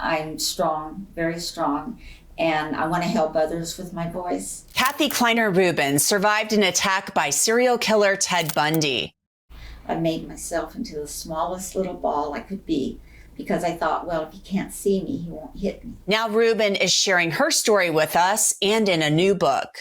I'm strong, very strong, and I want to help others with my voice. Kathy Kleiner Rubin survived an attack by serial killer Ted Bundy. I made myself into the smallest little ball I could be because I thought, well, if he can't see me, he won't hit me. Now Rubin is sharing her story with us and in a new book.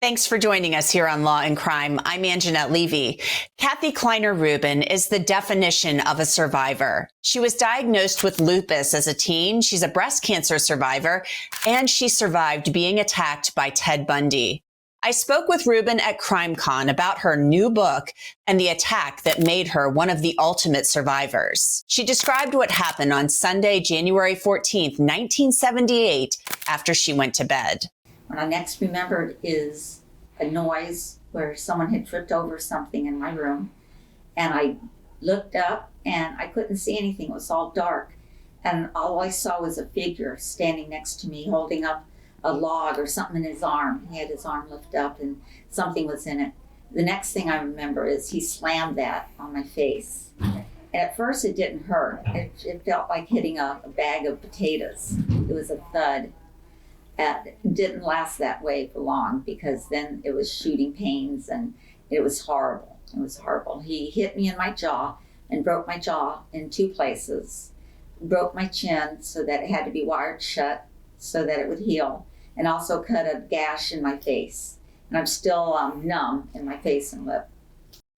Thanks for joining us here on Law and Crime. I'm Angenette Levy. Kathy Kleiner Rubin is the definition of a survivor. She was diagnosed with lupus as a teen. She's a breast cancer survivor, and she survived being attacked by Ted Bundy. I spoke with Rubin at CrimeCon about her new book and the attack that made her one of the ultimate survivors. She described what happened on Sunday, January 14th, 1978, after she went to bed. What I next remembered is a noise where someone had tripped over something in my room. And I looked up and I couldn't see anything. It was all dark. And all I saw was a figure standing next to me holding up a log or something in his arm. He had his arm lifted up and something was in it. The next thing I remember is he slammed that on my face. And at first it didn't hurt. It felt like hitting a bag of potatoes. It was a thud. It didn't last that way for long because then it was shooting pains and it was horrible. It was horrible. He hit me in my jaw and broke my jaw in two places. Broke my chin so that it had to be wired shut so that it would heal, and also cut a gash in my face. And I'm still numb in my face and lip.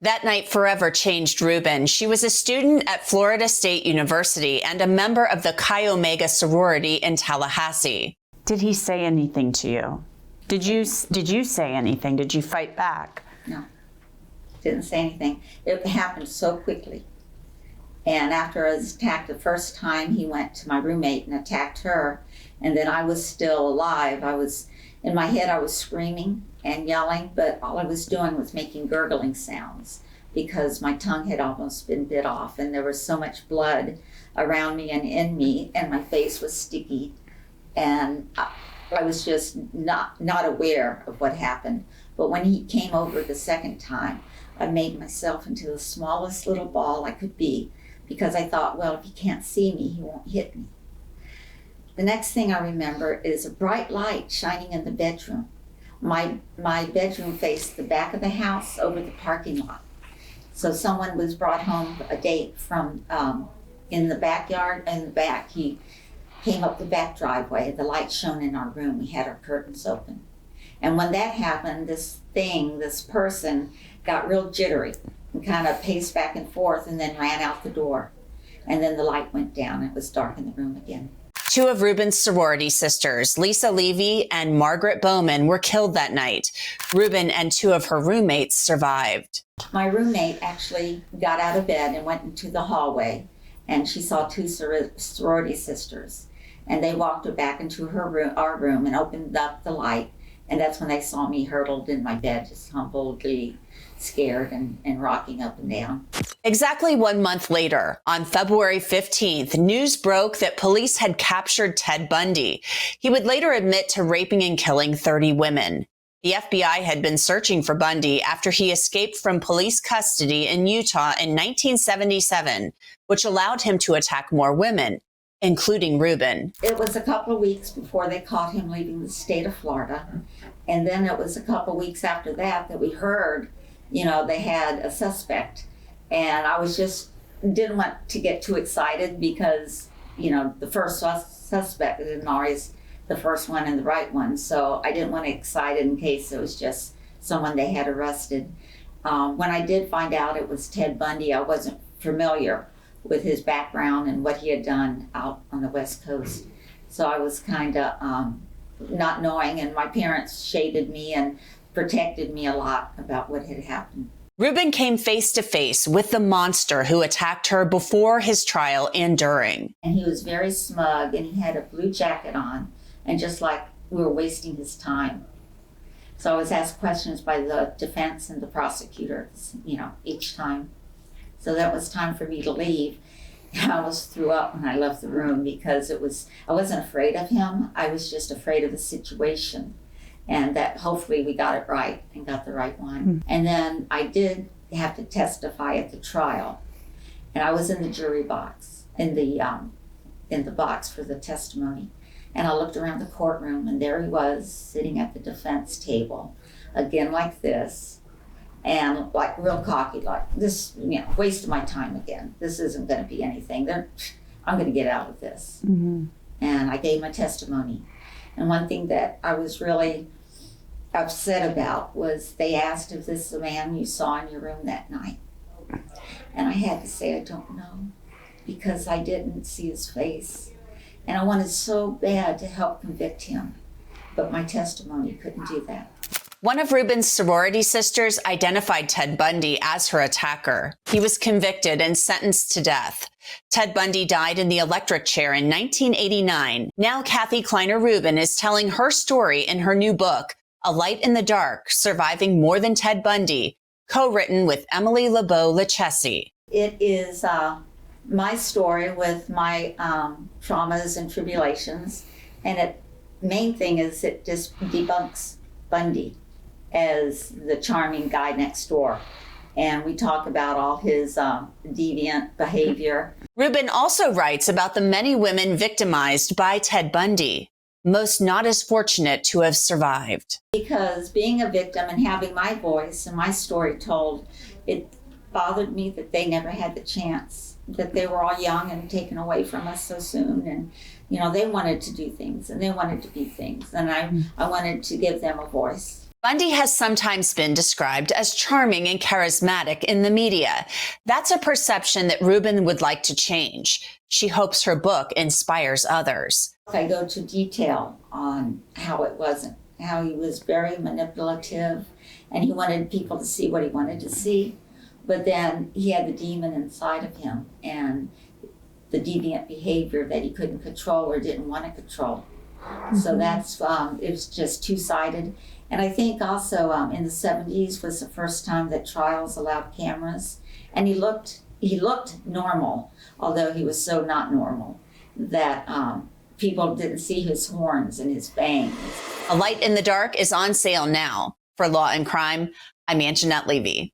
That night forever changed Rubin. She was a student at Florida State University and a member of the Chi Omega sorority in Tallahassee. Did he say anything to you? Did you say anything? Did you fight back? No, didn't say anything. It happened so quickly. And after I was attacked the first time, he went to my roommate and attacked her. And then I was still alive. In my head, I was screaming and yelling, but all I was doing was making gurgling sounds because my tongue had almost been bit off and there was so much blood around me and in me, and my face was sticky. And I was just not aware of what happened. But when he came over the second time, I made myself into the smallest little ball I could be because I thought, well, if he can't see me, he won't hit me. The next thing I remember is a bright light shining in the bedroom. My bedroom faced the back of the house over the parking lot. So someone was brought home a date from in the backyard, in the back. He came up the back driveway. The light shone in our room. We had our curtains open. And when that happened, this person got real jittery and kind of paced back and forth and then ran out the door. And then the light went down. It was dark in the room again. Two of Rubin's sorority sisters, Lisa Levy and Margaret Bowman, were killed that night. Rubin and two of her roommates survived. My roommate actually got out of bed and went into the hallway, and she saw two sorority sisters. And they walked her back into our room and opened up the light. And that's when they saw me hurtled in my bed, just humbledly scared and rocking up and down. Exactly 1 month later, on February 15th, news broke that police had captured Ted Bundy. He would later admit to raping and killing 30 women. The FBI had been searching for Bundy after he escaped from police custody in Utah in 1977, which allowed him to attack more women, including Rubin. It was a couple of weeks before they caught him leaving the state of Florida. And then it was a couple of weeks after that we heard, they had a suspect. And I didn't want to get too excited because, the first suspect isn't always the first one and the right one. So I didn't want to get excited in case it was just someone they had arrested. When I did find out it was Ted Bundy, I wasn't familiar with his background and what he had done out on the West Coast. So I was kind of not knowing, and my parents shaded me and protected me a lot about what had happened. Rubin came face to face with the monster who attacked her before his trial and during. And he was very smug, and he had a blue jacket on, and just like we were wasting his time. So I was asked questions by the defense and the prosecutors, each time. So that was time for me to leave. I almost threw up when I left the room because I wasn't afraid of him. I was just afraid of the situation, and that hopefully we got it right and got the right one. Mm-hmm. And then I did have to testify at the trial, and I was in the jury box, in the in the box for the testimony. And I looked around the courtroom, and there he was sitting at the defense table, again like this, and like real cocky, like this, wasting my time again. This isn't going to be anything. I'm going to get out of this. Mm-hmm. And I gave my testimony. And one thing that I was really upset about was they asked if this is the man you saw in your room that night. And I had to say, I don't know, because I didn't see his face. And I wanted so bad to help convict him, but my testimony couldn't do that. One of Rubin's sorority sisters identified Ted Bundy as her attacker. He was convicted and sentenced to death. Ted Bundy died in the electric chair in 1989. Now Kathy Kleiner Rubin is telling her story in her new book, A Light in the Dark, Surviving More Than Ted Bundy, co-written with Emily LeBeau-Lachesse. It is my story with my traumas and tribulations, and main thing is it just debunks Bundy as the charming guy next door. And we talk about all his deviant behavior. Rubin also writes about the many women victimized by Ted Bundy, most not as fortunate to have survived. Because being a victim and having my voice and my story told, it bothered me that they never had the chance, that they were all young and taken away from us so soon. And, they wanted to do things and they wanted to be things. And I wanted to give them a voice. Bundy has sometimes been described as charming and charismatic in the media. That's a perception that Rubin would like to change. She hopes her book inspires others. I go to detail on how it wasn't, how he was very manipulative, and he wanted people to see what he wanted to see, but then he had the demon inside of him and the deviant behavior that he couldn't control or didn't want to control. So that's, it was just two-sided. And I think also in the 70s was the first time that trials allowed cameras. And he looked normal, although he was so not normal that people didn't see his horns and his fangs. A Light in the Dark is on sale now. For Law and Crime, I'm Angenette Levy.